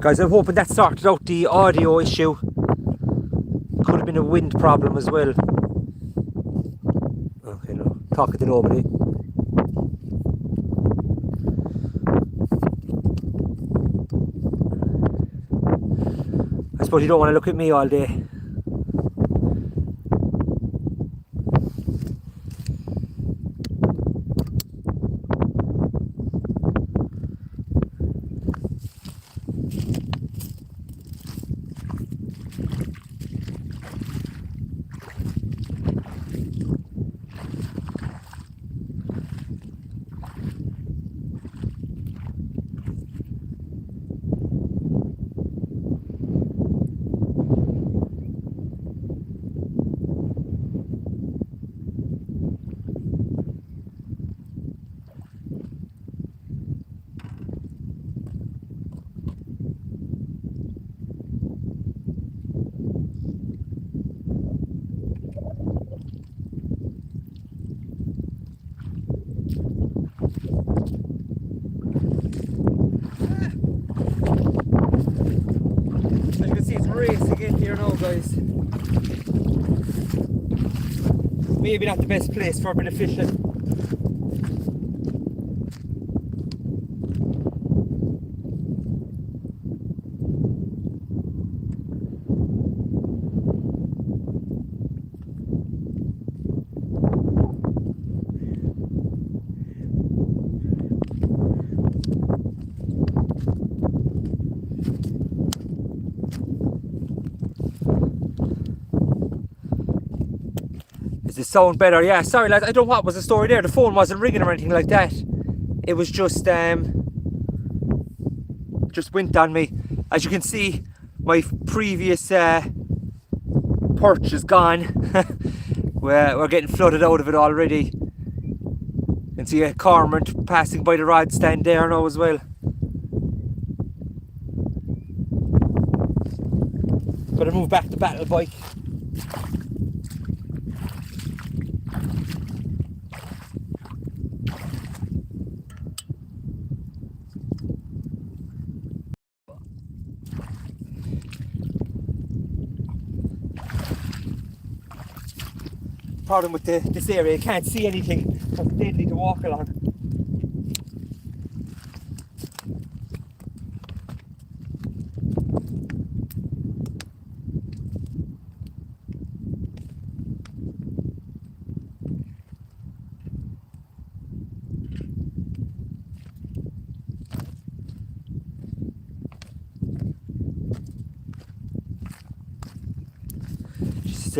Right guys, I'm hoping that sorted out the audio issue. Could have been a wind problem as well. Okay, no, talking to nobody. I suppose you don't want to look at me all day. As you can see, it's racing in here now, guys. Maybe not the best place for a bit of fishing. Does this sound better? Yeah, sorry lads, I don't know what was the story there. The phone wasn't ringing or anything like that. It was just went on me. As you can see, my previous perch is gone. We're getting flooded out of it already. You can see a cormorant passing by the rod stand there now as well. Gotta move back the battle bike. Problem with this area, you can't see anything. It's deadly to walk along. Just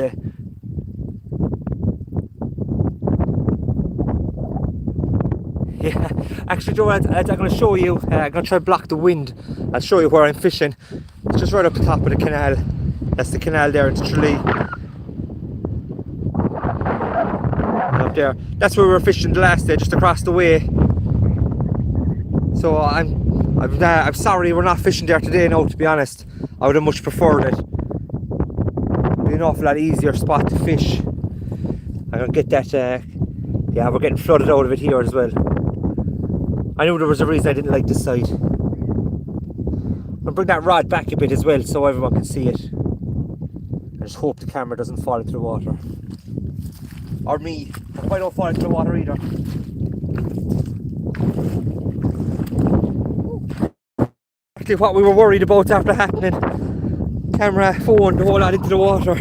yeah, actually, Joe, I'm going to show you. I'm going to try to block the wind. I'll show you where I'm fishing. It's just right up the top of the canal. That's the canal there into Tralee. And up there, that's where we were fishing the last day, just across the way. So I'm sorry we're not fishing there today. Now, to be honest, I would have much preferred it. It'd be an awful lot easier spot to fish. I'm going to get that. Yeah, we're getting flooded out of it here as well. I knew there was a reason I didn't like this side. I'll bring that rod back a bit as well so everyone can see it. I just hope the camera doesn't fall into the water. Or me. I hope I don't fall into the water either. Actually, what we were worried about after happening. Camera, phone, the whole lot into the water.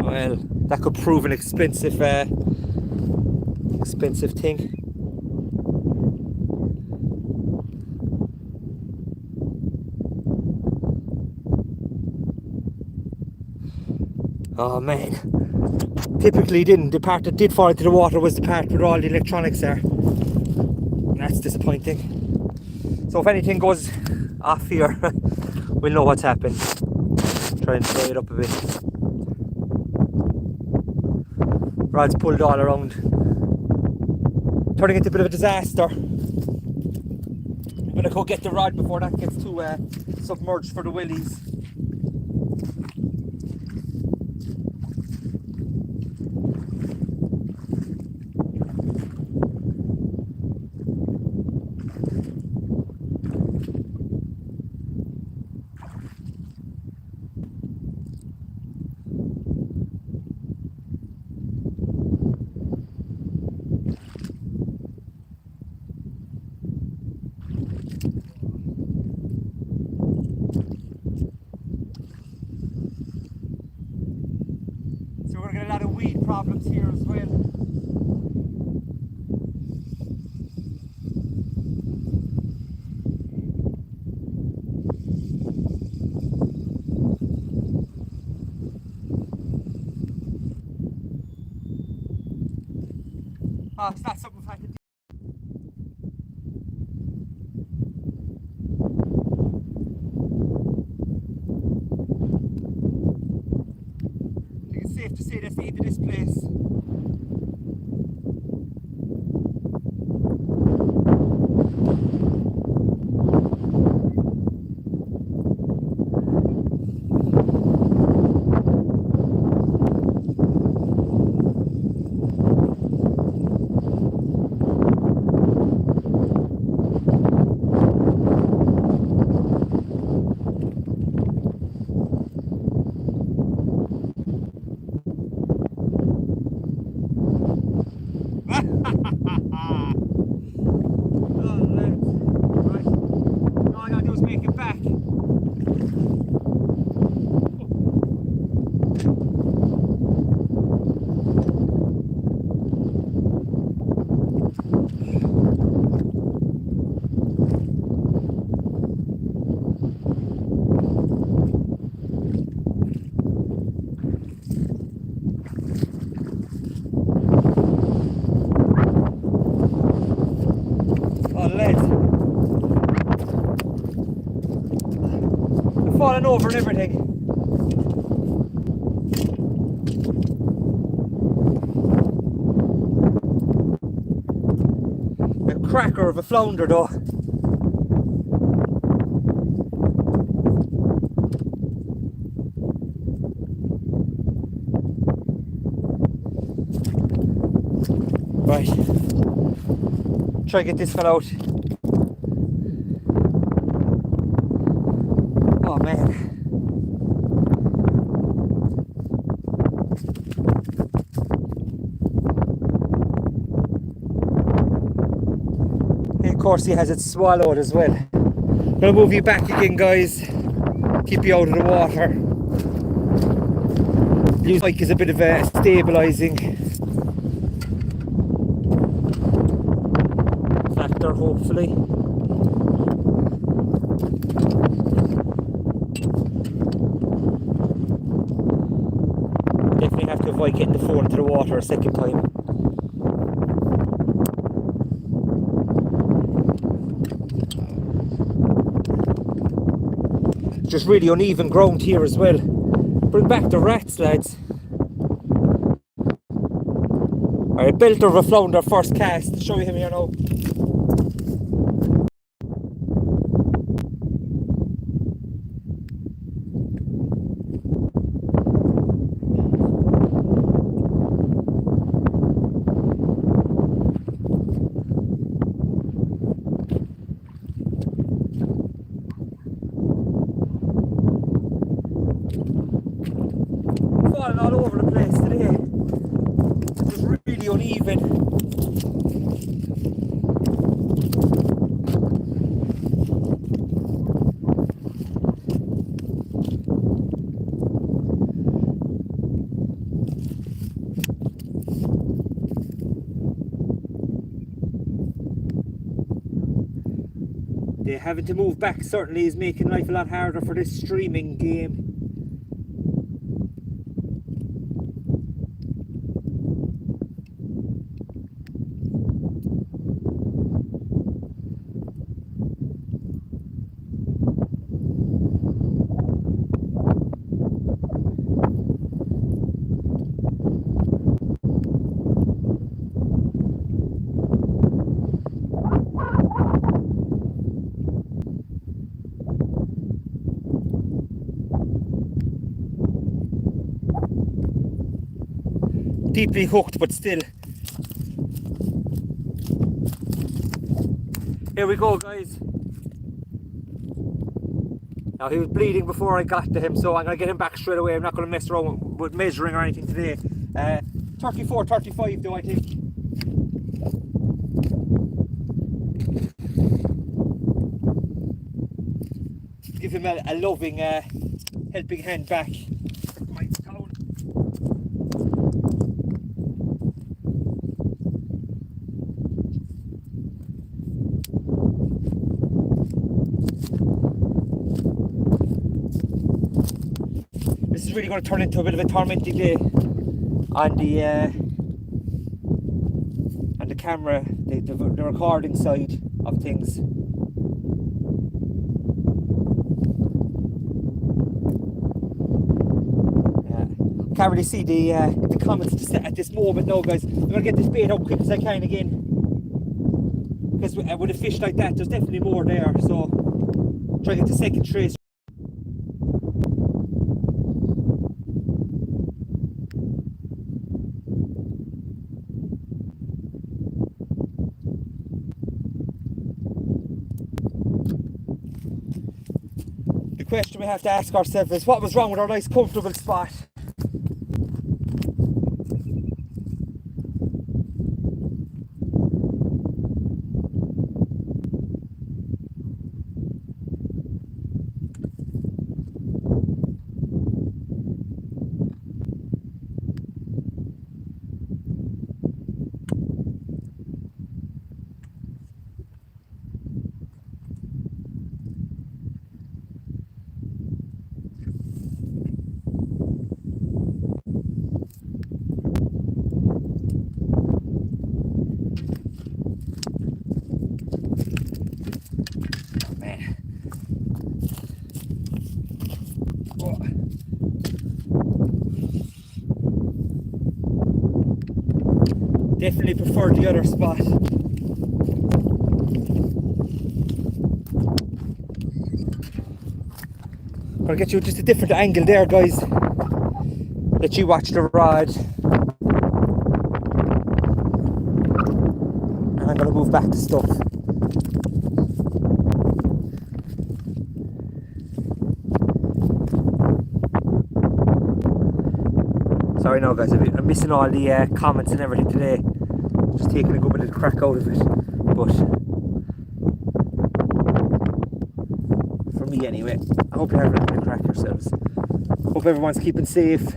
Well, that could prove an expensive thing. Oh man, typically didn't. The part that did fall into the water was the part where all the electronics are. That's disappointing. So if anything goes off here, we'll know what's happened. Try and dry it up a bit. Rod's pulled all around, turning into a bit of a disaster. I'm gonna go get the rod before that gets too submerged for the willies. problems here as well. Oh, it's not something I can do. I think it's safe to say that's the end of this place. Falling over and everything. A cracker of a flounder though. Right. Try to get this fella out. Oh man. And of course he has it swallowed as well. I'm gonna move you back again, guys. Keep you out of the water. Use the bike as a bit of a stabilising factor, hopefully. Definitely have to avoid getting the phone into the water a second time. It's just really uneven ground here as well. Bring back the rats, lads. Alright, belter of a flounder first cast. Show you him here now. Falling all over the place today. It's just really uneven. Having to move back certainly is making life a lot harder for this streaming game. Deeply hooked, but still. Here we go, guys. Now he was bleeding before I got to him, so I'm going to get him back straight away. I'm not going to mess around with measuring or anything today. 34, 35 though, I think. Give him a loving helping hand back. My towel. is really going to turn into a bit of a tormenting day on the camera, the recording side of things. Can't really see the comments at this moment now, guys. I'm gonna get this bait out quick as I can again, because with a fish like that there's definitely more there, so try to get the second trace. The question we have to ask ourselves is, what was wrong with our nice comfortable spot? Definitely prefer the other spot. I'll get you just a different angle there, guys. Let you watch the rod. And I'm gonna move back to stuff. Sorry now, guys, I'm missing all the comments and everything today. Just taking a good bit of the crack out of it. But for me anyway, I hope you're having a bit of crack yourselves. Hope everyone's keeping safe,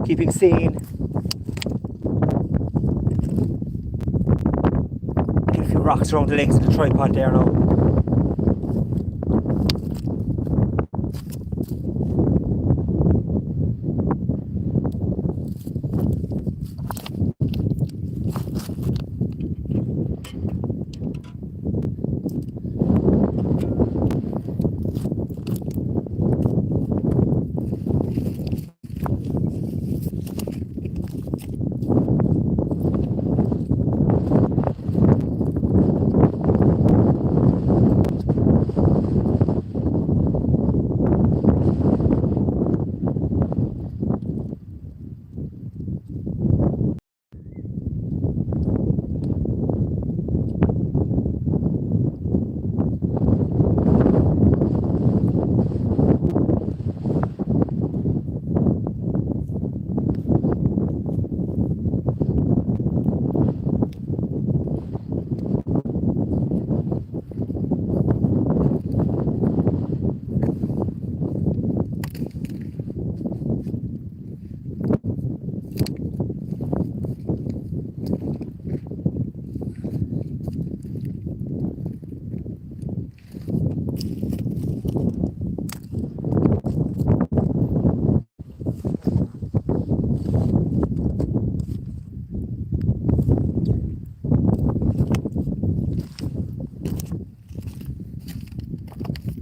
keeping sane. Get a few rocks around the legs of the tripod there now.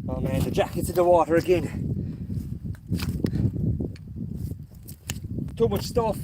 Oh man, the jacket's in the water again. Too much stuff.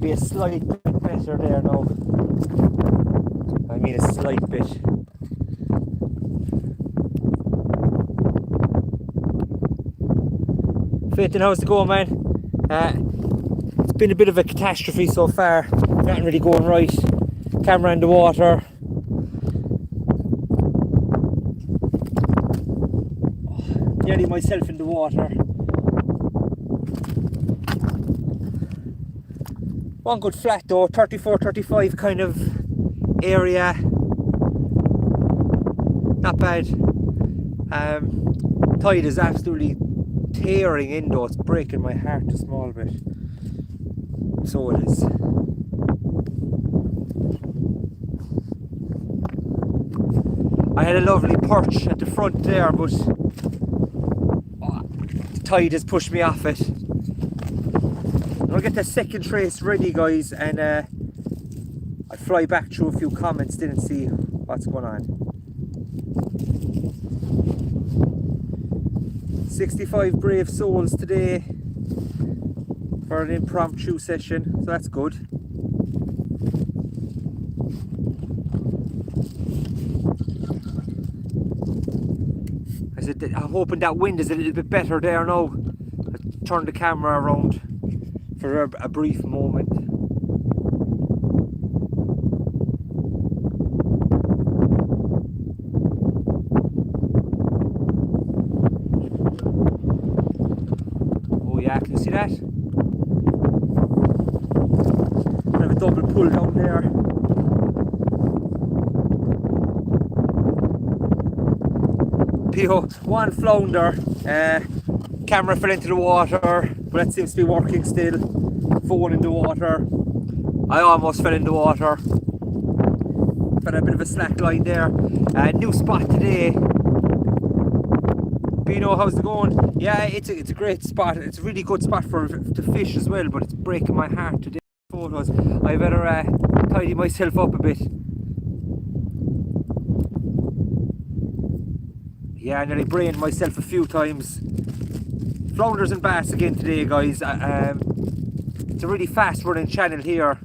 be a slight bit better there now. I mean a slight bit. Fintan, how's it going, man? It's been a bit of a catastrophe so far. Nothing really going right. Camera in the water. Nearly myself in the water. One good flat though, 34-35 kind of area. Not bad. Tide is absolutely tearing in though, it's breaking my heart a small bit. So it is. I had a lovely perch at the front there, but the tide has pushed me off it. I'll get the second trace ready, guys, and I'll fly back through a few comments then and see what's going on. 65 brave souls today for an impromptu session, so that's good. I'm hoping that wind is a little bit better there now. I'll turn the camera around for a brief moment. Oh yeah, can you see that? I have a double pull down there. One flounder, camera fell into the water, but that seems to be working still. Phone in the water. I almost fell in the water. Fell a bit of a slack line there. New spot today. Bino, how's it going? Yeah, it's a great spot. It's a really good spot to fish as well, but it's breaking my heart today. Photos. I better tidy myself up a bit. Yeah, I nearly brained myself a few times. Flounders and bass again today, guys. It's a really fast running channel here.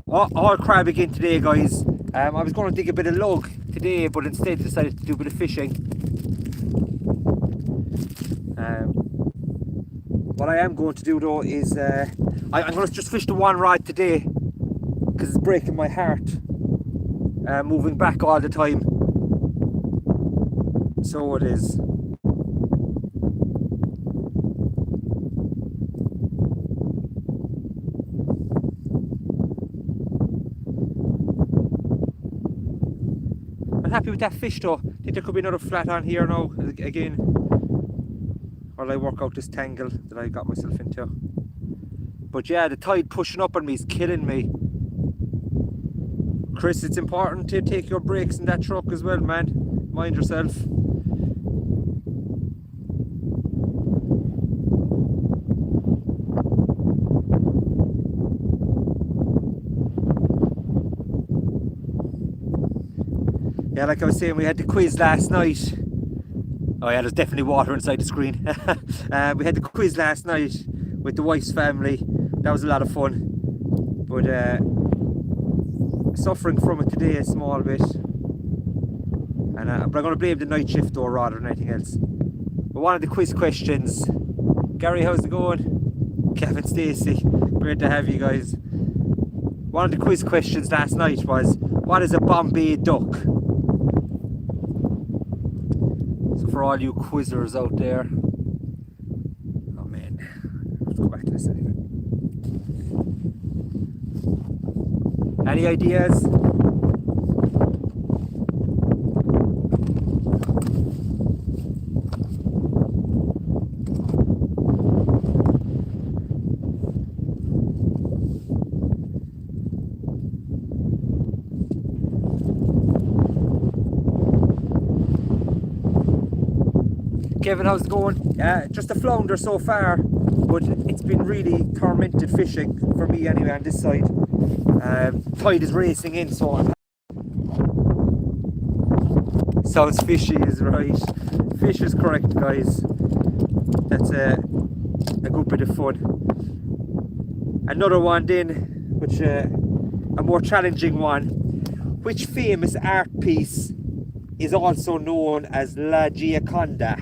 All crab again today, guys. I was going to dig a bit of lug today, but instead decided to do a bit of fishing. What I am going to do though is I'm going to just fish the one rod today because it's breaking my heart moving back all the time. So it is. I'm happy with that fish though. I think there could be another flat on here now again. While I work out this tangle that I got myself into. But yeah, the tide pushing up on me is killing me. Chris, it's important to take your breaks in that truck as well, man. Mind yourself. Yeah, like I was saying, we had the quiz last night. Oh yeah, there's definitely water inside the screen. We had the quiz last night with the wife's family. That was a lot of fun. But suffering from it today a small bit. But I'm going to blame the night shift though rather than anything else. But one of the quiz questions. Gary, how's it going? Kevin, Stacey, great to have you guys. One of the quiz questions last night was, what is a Bombay duck? So for all you quizzers out there, oh man, let's go back to this anyway. Any ideas? Kevin, how's it going? Just a flounder so far, but it's been really tormented fishing for me anyway on this side. Tide is racing in, so sounds fishy is right. Fish is correct, guys. That's a good bit of fun. Another one then, which a more challenging one. Which famous art piece is also known as La Gioconda?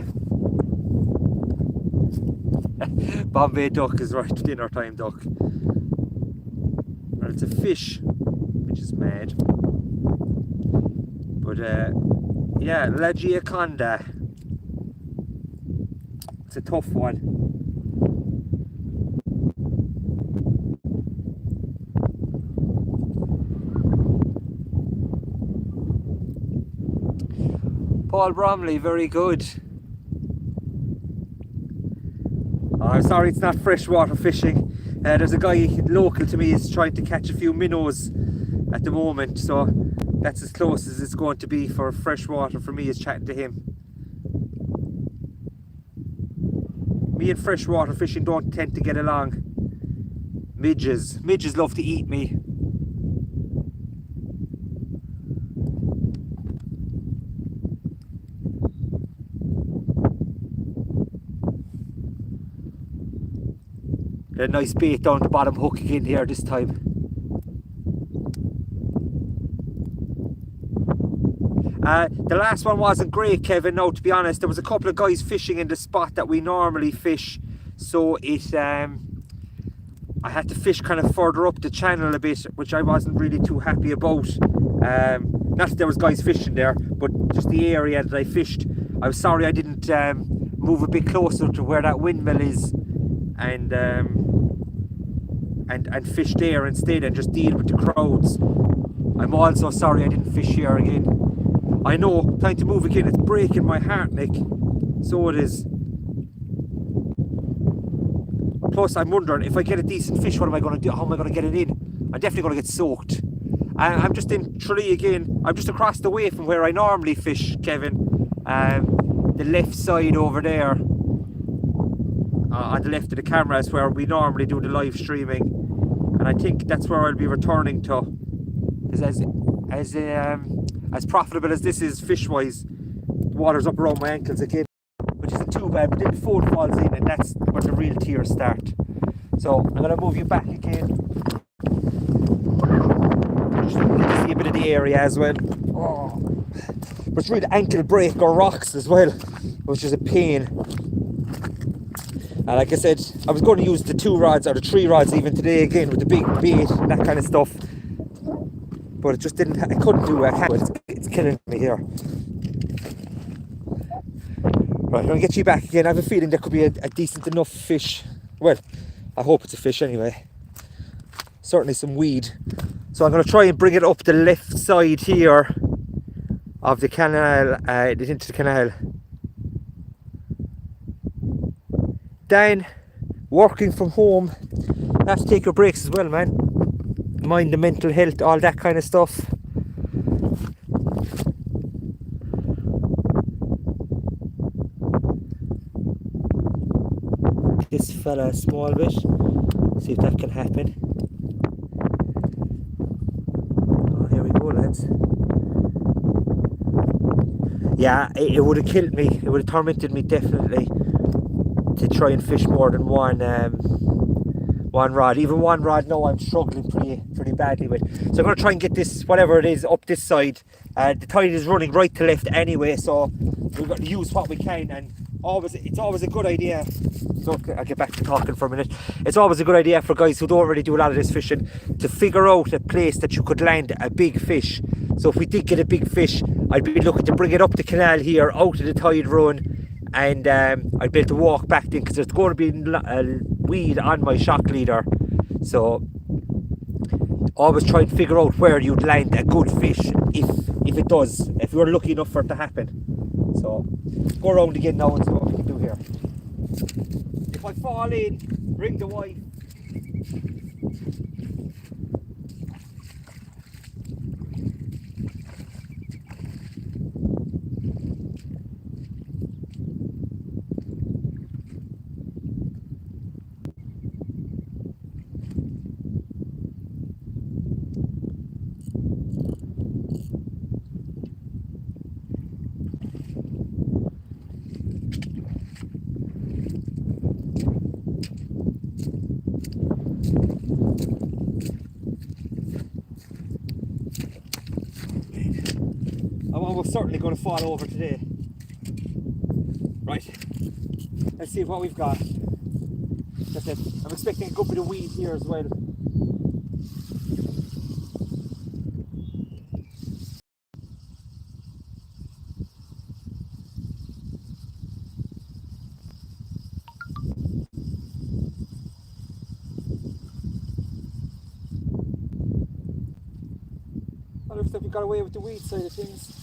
Bombay duck is right, dinner time duck. And it's a fish, which is mad. But yeah, La Gioconda. It's a tough one. Paul Bromley, very good. Oh, I'm sorry it's not freshwater fishing. There's a guy local to me is trying to catch a few minnows at the moment, so that's as close as it's going to be for freshwater for me, is chatting to him. Me and freshwater fishing don't tend to get along. Midges love to eat me. A nice bait down the bottom hook again here this time. The last one wasn't great, Kevin. No, to be honest, there was a couple of guys fishing in the spot that we normally fish, so it I had to fish kind of further up the channel a bit, which I wasn't really too happy about. Not that there was guys fishing there, but just the area that I fished. I was sorry I didn't move a bit closer to where that windmill is and fish there instead and just deal with the crowds. I'm also sorry I didn't fish here again. I know, time to move again, it's breaking my heart, Nick. So it is. Plus, I'm wondering, if I get a decent fish, what am I going to do? How am I going to get it in? I'm definitely going to get soaked. I'm just in Tralee again. I'm just across the way from where I normally fish, Kevin. The left side over there. On the left of the camera is where we normally do the live streaming. And I think that's where I'll be returning to. As profitable as this is fish-wise, the water's up around my ankles again, which isn't too bad, but then the fold falls in and that's where the real tears start. So I'm going to move you back again. Just to see a bit of the area as well. Oh. But it's really ankle break or rocks as well, which is a pain. And like I said, I was going to use the 2 rods or the 3 rods even today again with the big bait and that kind of stuff. But it just didn't, I couldn't do it. I can't, it's killing me here. Right, I'm going to get you back again. I have a feeling there could be a decent enough fish. Well, I hope it's a fish anyway. Certainly some weed. So I'm going to try and bring it up the left side here of the canal, into the canal. Dan, working from home, have to take your breaks as well, man. Mind the mental health, all that kind of stuff. This fella a small bit, see if that can happen. Oh, here we go, lads. Yeah, it would have killed me, it would have tormented me definitely to try and fish more than one rod. Even one rod now I'm struggling pretty badly with. So I'm going to try and get this, whatever it is, up this side. The tide is running right to left anyway, so we've got to use what we can. And it's always a good idea. So I'll get back to talking for a minute. It's always a good idea for guys who don't really do a lot of this fishing to figure out a place that you could land a big fish. So if we did get a big fish, I'd be looking to bring it up the canal here, out of the tide run. And I'd be able to walk back in because there's going to be weed on my shock leader. So always try and figure out where you'd land a good fish if it does, if you're lucky enough for it to happen. So go around again now and see what we can do here. If I fall in, ring the wife. certainly going to fall over today. Right, let's see what we've got. That's it. I'm expecting a good bit of weed here as well. I looks like we got away with the weed side of things.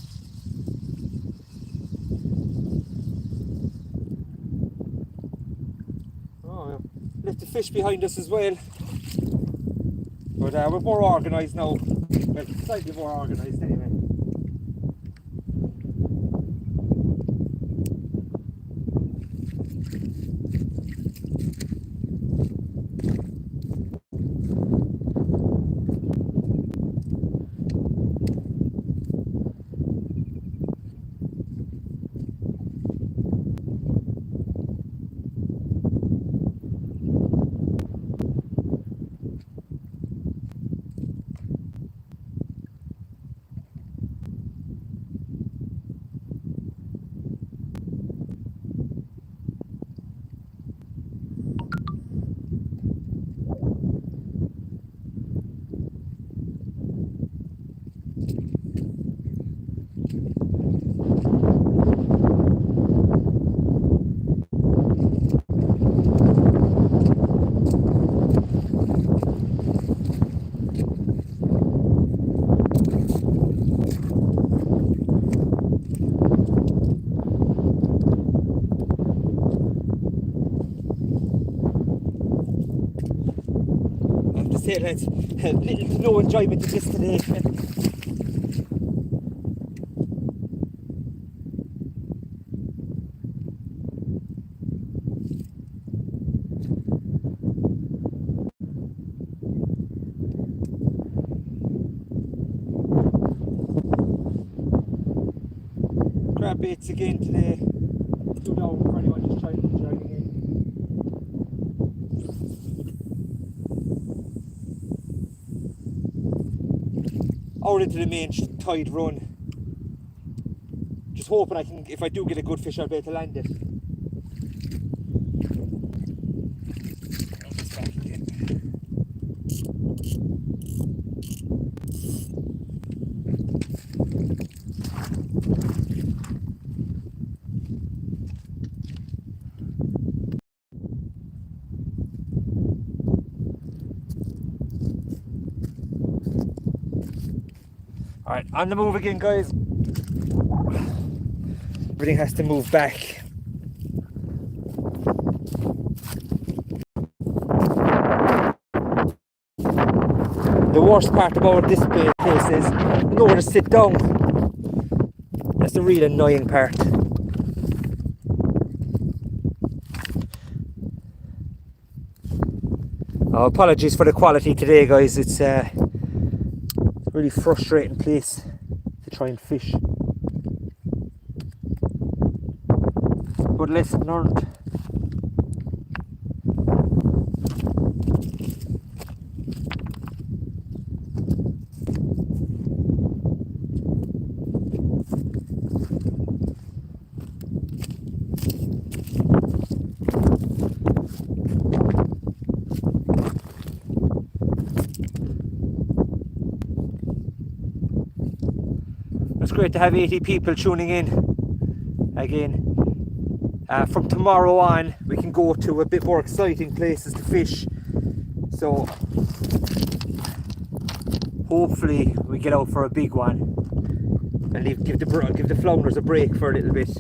Oh, yeah. Left the fish behind us as well. But we're more organised now. Well, slightly more organised anyway. Say lads, little to no enjoyment of this today. Grab baits again today. Two down for anyone just trying to join in. Out into the main tide run. Just hoping I can, if I do get a good fish, I'll be able to land it. Alright, on the move again, guys. Everything has to move back. The worst part about this place is nowhere to sit down. That's the real annoying part. Oh, apologies for the quality today, guys. It's really frustrating place to try and fish, but lesson learned. It's great to have 80 people tuning in again. From tomorrow on we can go to a bit more exciting places to fish, so hopefully we get out for a big one and give the flounders a break for a little bit.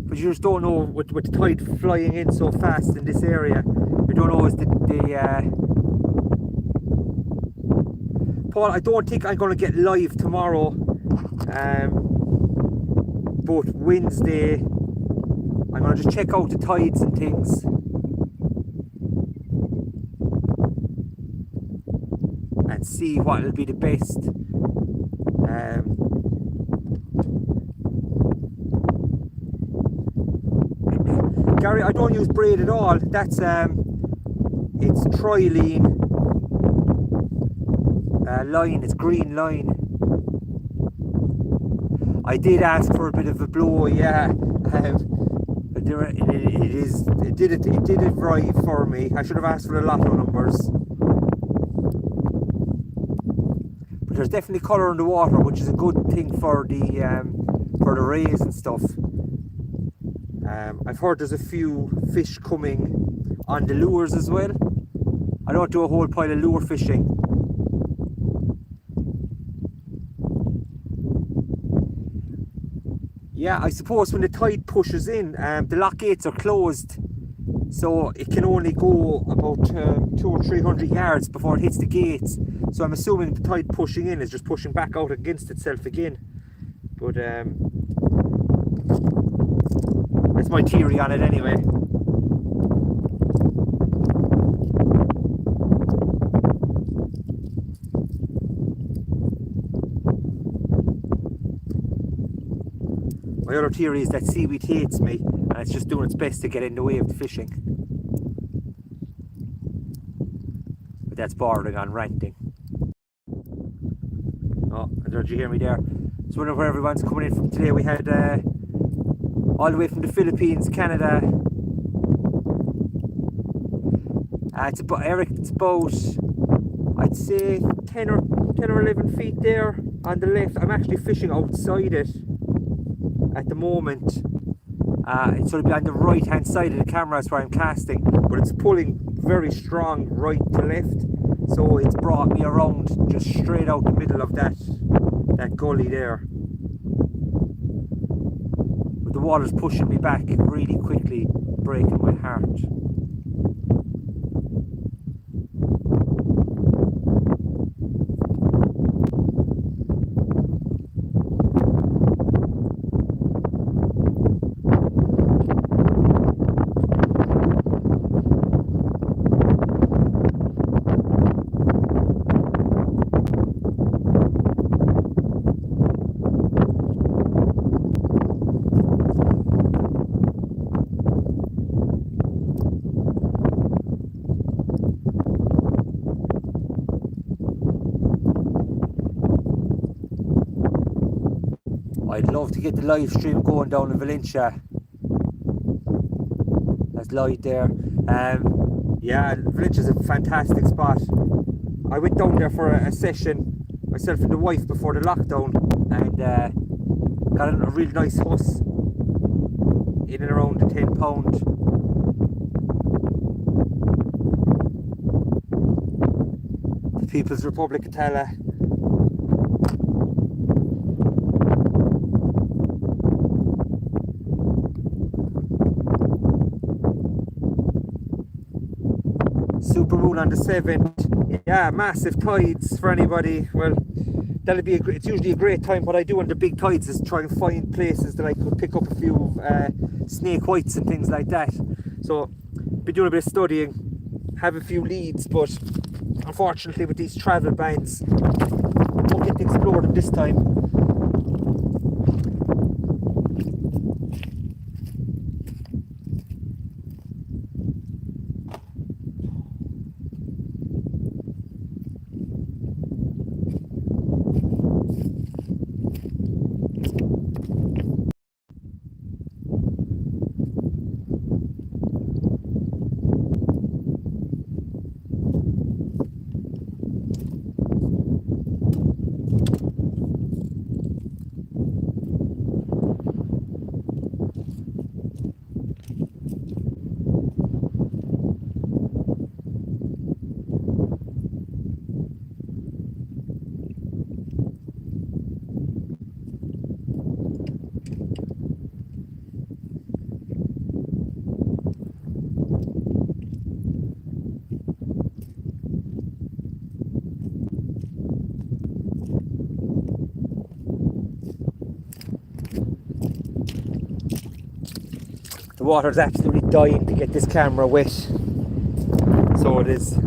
You just don't know with the tide flying in so fast in this area. You don't know is Paul, I don't think I'm going to get live tomorrow, but Wednesday I'm going to just check out the tides and things. see what will be the best. Gary, I don't use braid at all. That's it's Tralee line. It's green line. I did ask for a bit of a blow, yeah. But it did arrive for me. I should have asked for the lotto numbers. But there's definitely colour in the water, which is a good thing for the rays and stuff. I've heard there's a few fish coming on the lures as well. I don't do a whole pile of lure fishing. Yeah, I suppose when the tide pushes in, the lock gates are closed, so it can only go about 200 or 300 yards before it hits the gates. So I'm assuming the tide pushing in is just pushing back out against itself again. But that's my theory on it anyway. My other theory is that seaweed hates me and it's just doing its best to get in the way of the fishing. But that's bordering on ranting. Oh, did you hear me there? I was wondering where everyone's coming in from today. We had all the way from the Philippines, Canada. It's about, Eric, it's about, I'd say 10 or 11 feet there on the left. I'm actually fishing outside it at the moment. It's sort of on the right hand side of the camera is where I'm casting, but it's pulling very strong right to left, so it's brought me around just straight out the middle of that gully there. But the water's pushing me back really quickly, breaking my heart. I'd love to get the live stream going down in Valencia. That's light there. Yeah, Valencia's a fantastic spot. I went down there for a session, myself and the wife, before the lockdown, and got a really nice huss in and around the £10. The People's Republic of Tala. Supermoon on the 7th. Yeah, massive tides for anybody. Well, that'll be it's usually a great time. What I do on the big tides is try and find places that I could pick up a few snake whites and things like that. So, be doing a bit of studying, have a few leads, but unfortunately with these travel bans, won't get to explore them this time. The water's absolutely dying to get this camera wet, so it is.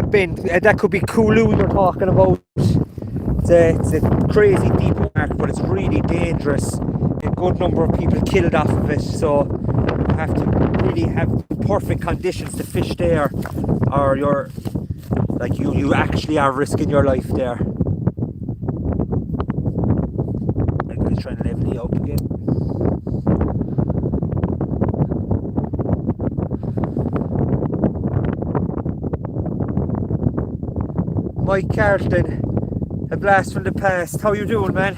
Ben, that could be Kulu you're talking about. It's a crazy deep mark, but it's really dangerous. A good number of people killed off of it, so you have to really have perfect conditions to fish there, or you're like you actually are risking your life there. I'm just trying to level you out again. Mike Carlton, a blast from the past. How you doing, man?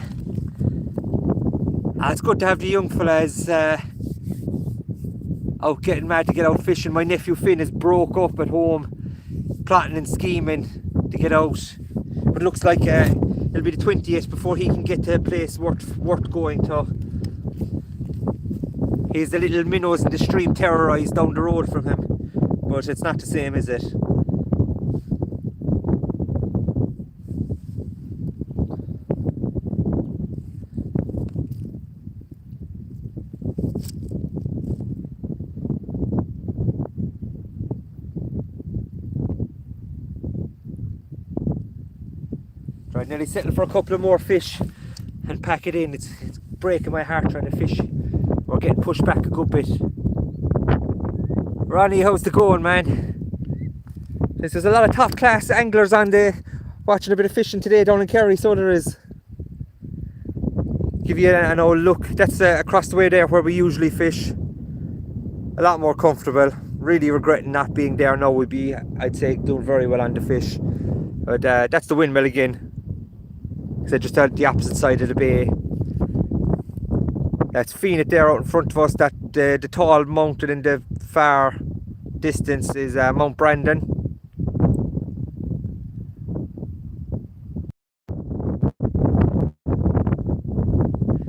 It's good to have the young fellas out getting mad to get out fishing. My nephew Finn is broke up at home, plotting and scheming to get out. But it looks like it'll be the 20th before he can get to a place worth going to. He's the little minnows in the stream terrorised down the road from him, but it's not the same, is it? I'd nearly settle for a couple of more fish and pack it in. It's breaking my heart trying to fish. We're getting pushed back a good bit. Ronnie, how's it going, man? There's a lot of top class anglers on there watching a bit of fishing today down in Kerry, so there is. Give you an old look. That's across the way there where we usually fish. A lot more comfortable. Really regretting not being there now. We'd be, I'd say, doing very well on the fish. But that's the windmill again. So just at the opposite side of the bay. That's Phoenix there out in front of us. That the tall mountain in the far distance is Mount Brandon.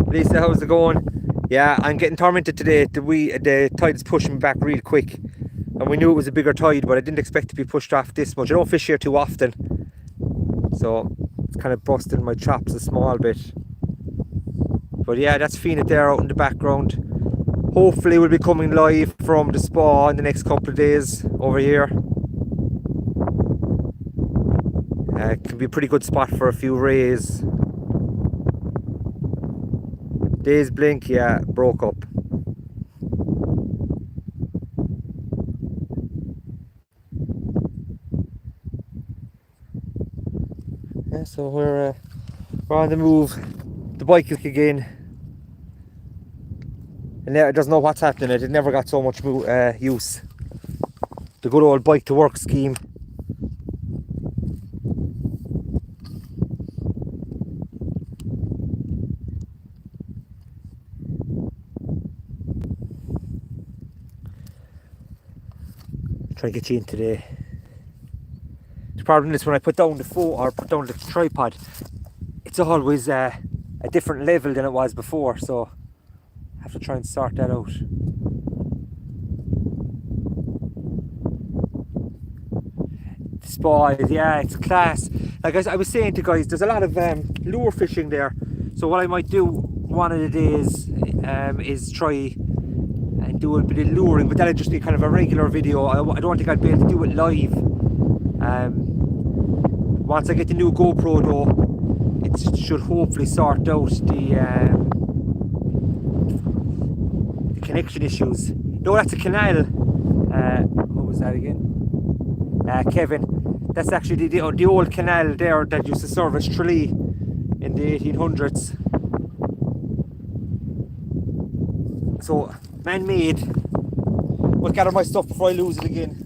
Lisa, how's it going? Yeah, I'm getting tormented today. The tide's pushing back real quick, and we knew it was a bigger tide, but I didn't expect to be pushed off this much. I don't fish here too often, so it's kind of busting my chops a small bit. But yeah, that's Phoenix there out in the background. Hopefully we'll be coming live from the spa in the next couple of days over here. It can be a pretty good spot for a few rays. Days blink, yeah, broke up. Yeah, so we're on the move. The bike again, and it doesn't know what's happening. It never got so much use. The good old bike to work scheme. Try to get you in today. The problem is when I put down the phone or put down the tripod, it's always a different level than it was before, so I have to try and sort that out. The spa, yeah, it's class. Like I was saying to guys, there's a lot of lure fishing there, so what I might do one of the days is try and do a bit of luring, but that'll just be kind of a regular video. I don't think I'd be able to do it live. Once I get the new GoPro though, it should hopefully sort out the connection issues. No, that's a canal. What was that again? Kevin. That's actually the old canal there that used to service Tralee in the 1800s. So, man-made. We'll gather my stuff before I lose it again.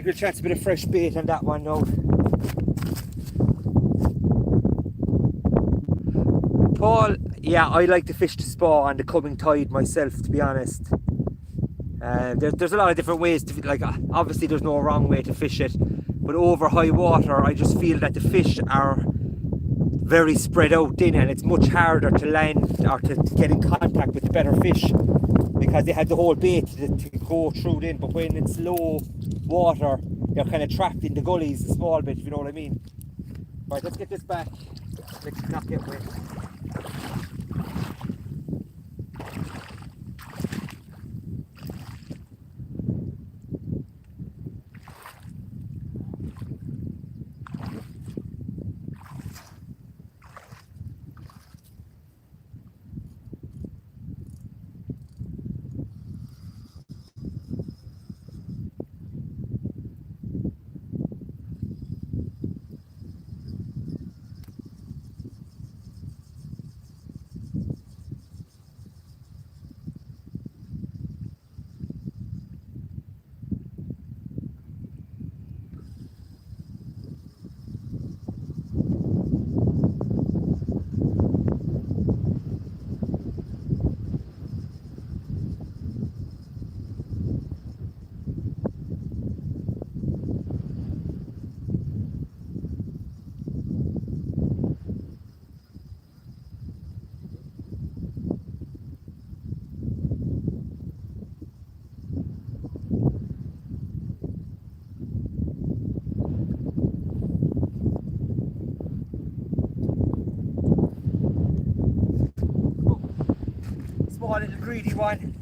think we'll chance a bit of fresh bait on that one now. Paul, yeah, I like to fish the spa on the coming tide myself, to be honest. There's a lot of different ways to, like, obviously there's no wrong way to fish it, but over high water I just feel that the fish are very spread out in, and it's much harder to land or to get in contact with the better fish because they have the whole bait to go through in. But when it's low water, they're kind of trapped in the gullies a small bit, if you know what I mean. Right, let's get this back. Let's not get wet. Small little greedy one.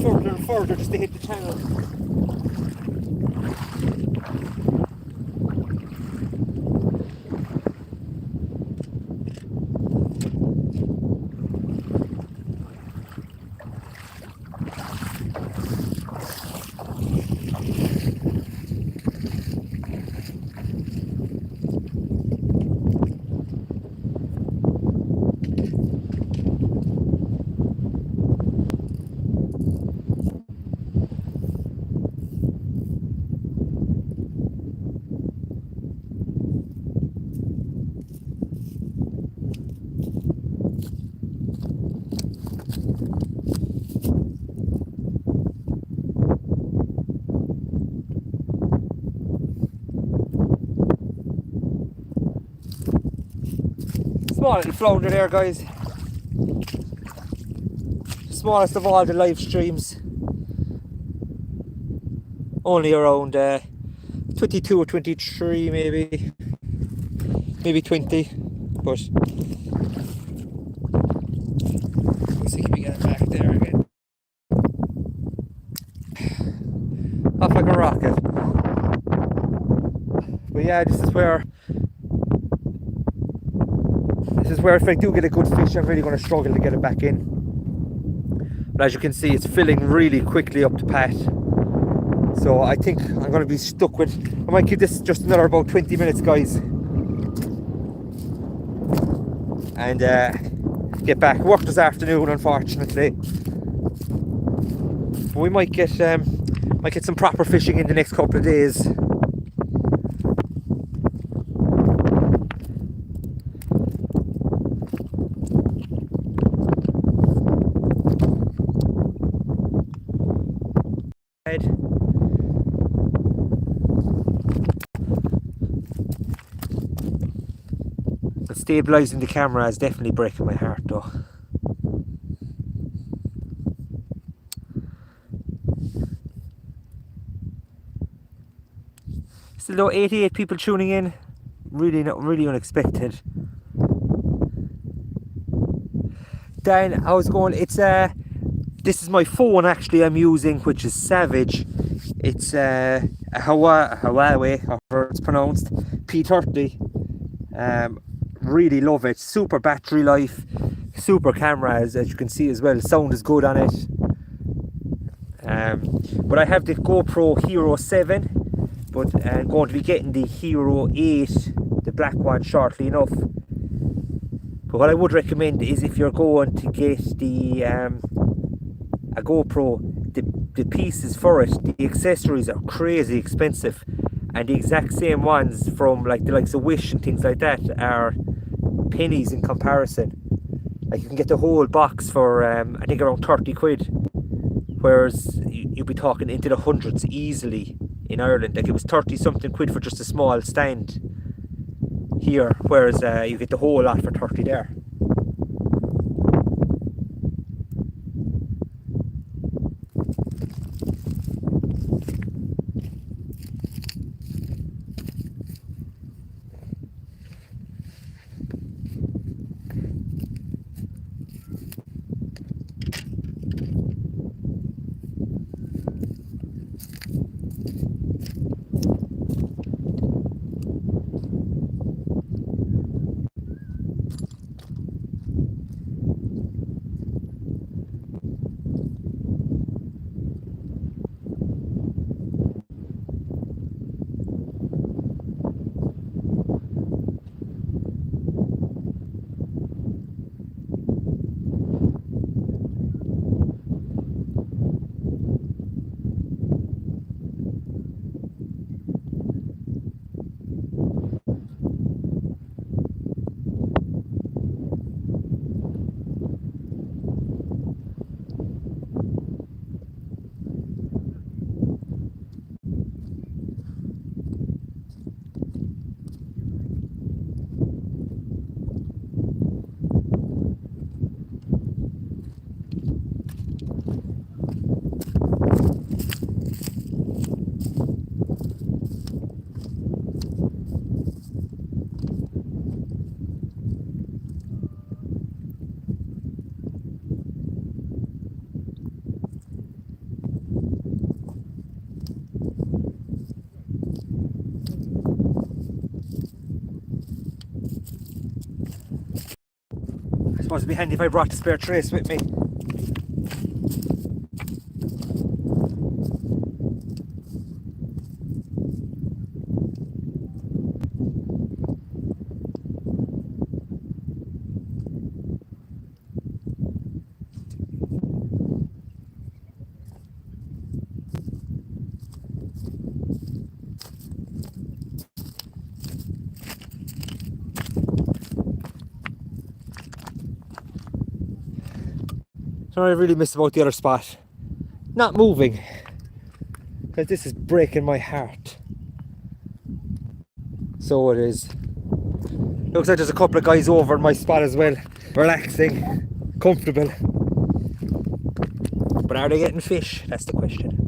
Further and further just to hit the channel. Small little flounder there, guys. Smallest of all the live streams. Only around 22 or 23 maybe. Maybe 20. But let's see if we get it back there again. Off like a rocket. But yeah, this is where if I do get a good fish, I'm really going to struggle to get it back in. But as you can see, it's filling really quickly up to pat. So I think I'm going to be stuck with, I might give this just another about 20 minutes, guys. And get back. Work this afternoon, unfortunately. But we might get some proper fishing in the next couple of days. head. But stabilising the camera is definitely breaking my heart though. Still though, 88 people tuning in. Really unexpected. Dan, how's it going? It's this is my phone actually I'm using, which is Savage. It's a Huawei, however it's pronounced, P30. Really love it. Super battery life, super camera as you can see as well. Sound is good on it. But I have the GoPro Hero 7, but I'm going to be getting the Hero 8, the black one, shortly enough. But what I would recommend is, if you're going to get the a GoPro, the pieces for it, the accessories are crazy expensive, and the exact same ones from like the likes of Wish and things like that are pennies in comparison. Like you can get the whole box for I think around 30 quid, whereas you'd be talking into the hundreds easily in Ireland. Like it was 30 something quid for just a small stand here, whereas you get the whole lot for 30 there. I suppose it'd be handy if I brought the spare trace with me. So I really miss about the other spot not moving, because this is breaking my heart. So it is. Looks like there's a couple of guys over in my spot as well, relaxing, comfortable. But are they getting fish? That's the question.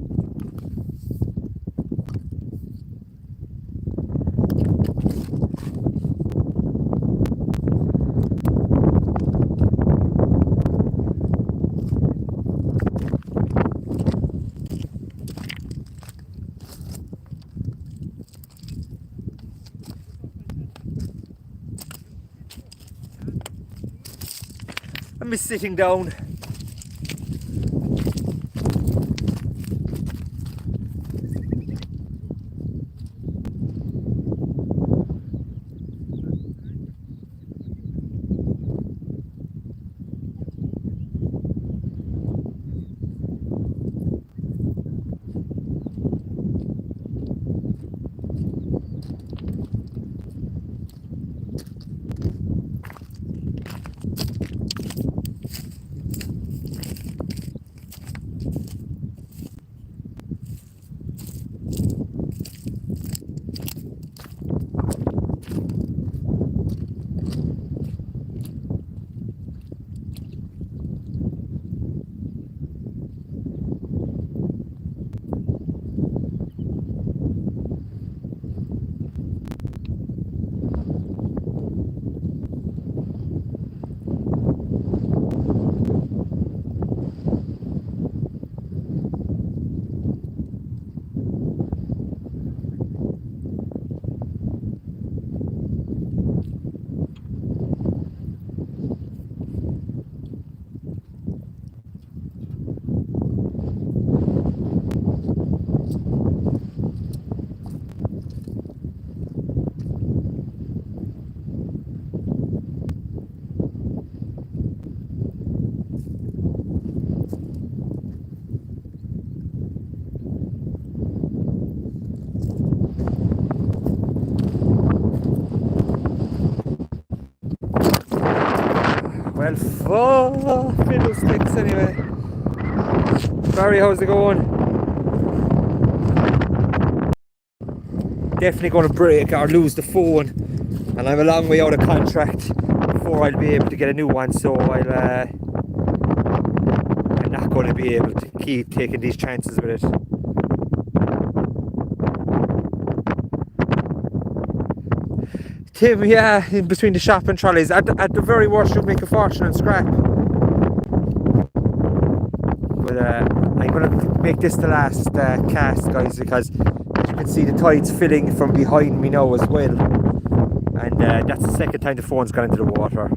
I'm sitting down. Barry, how's it going? Definitely going to break or lose the phone, and I'm a long way out of contract before I'll be able to get a new one, so I'm not going to be able to keep taking these chances with it. Tim, yeah, in between the shop and trolleys. At the very worst, you'll make a fortune on scrap. But I'm going to make this the last cast, guys, because as you can see, the tide's filling from behind me now as well. And that's the second time the phone's gone into the water.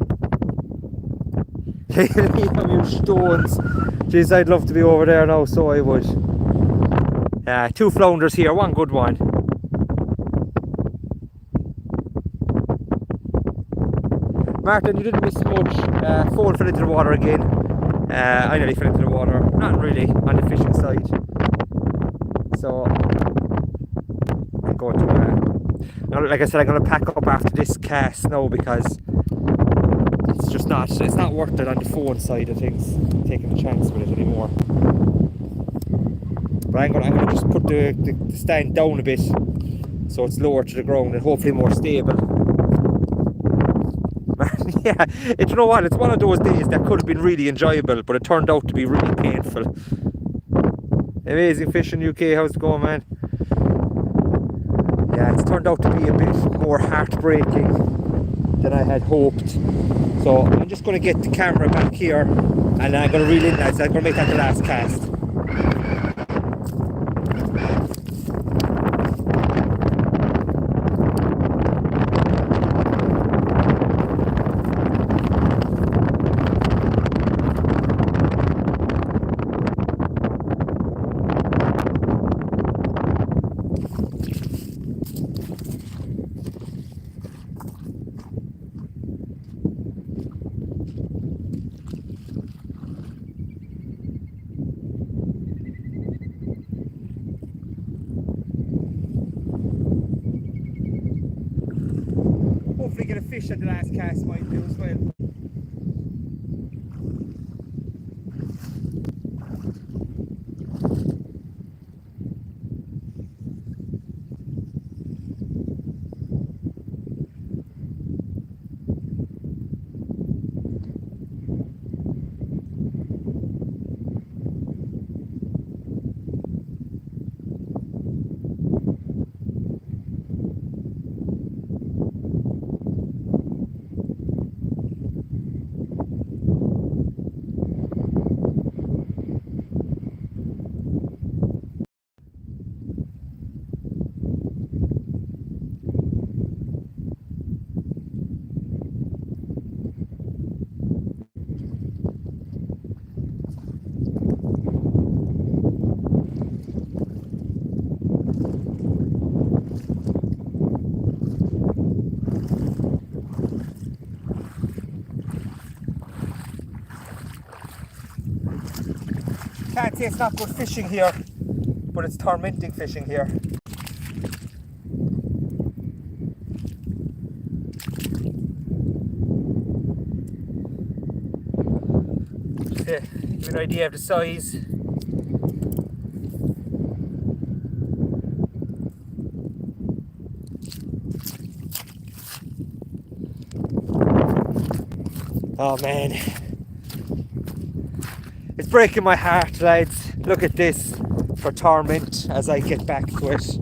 You stones. Jeez, I'd love to be over there now, so I would. 2 flounders here, one good one. Martin, you didn't miss much. Phone fell into the water again. I nearly fell into the water. Not really on the fishing side. So I'm going to, like I said, I'm going to pack up after this cast now because it's just not. It's not worth it on the phone side of things. Taking a chance with it anymore. But I'm going to just put the stand down a bit so it's lower to the ground and hopefully more stable. Yeah, you know what, it's one of those days that could have been really enjoyable, but it turned out to be really painful. Amazing fishing UK, how's it going, man? Yeah, it's turned out to be a bit more heartbreaking than I had hoped. So I'm just going to get the camera back here and I'm going to reel in that, so I'm going to make that the last cast. Hopefully get a fish at the last cast, might do as well. Can't say it's not good fishing here, but it's tormenting fishing here. To give you an idea of the size. Oh man, it's breaking my heart, lads. Look at this for torment as I get back to it.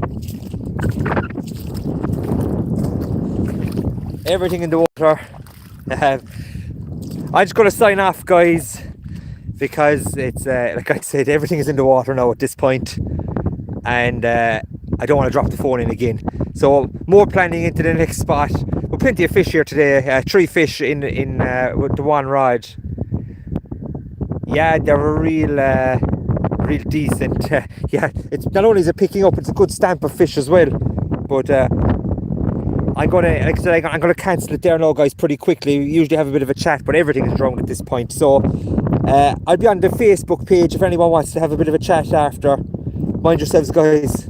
Everything in the water. I'm just going to sign off, guys, because it's like I said, everything is in the water now at this point, and I don't want to drop the phone in again. So more planning into the next spot. Well, plenty of fish here today. 3 fish in with the one rod. Yeah, they're real decent. Yeah, it's not only is it picking up, it's a good stamp of fish as well. But I'm gonna cancel it there now, guys, pretty quickly. We usually have a bit of a chat, but everything is drowned at this point. So I'll be on the Facebook page if anyone wants to have a bit of a chat after. Mind yourselves, guys.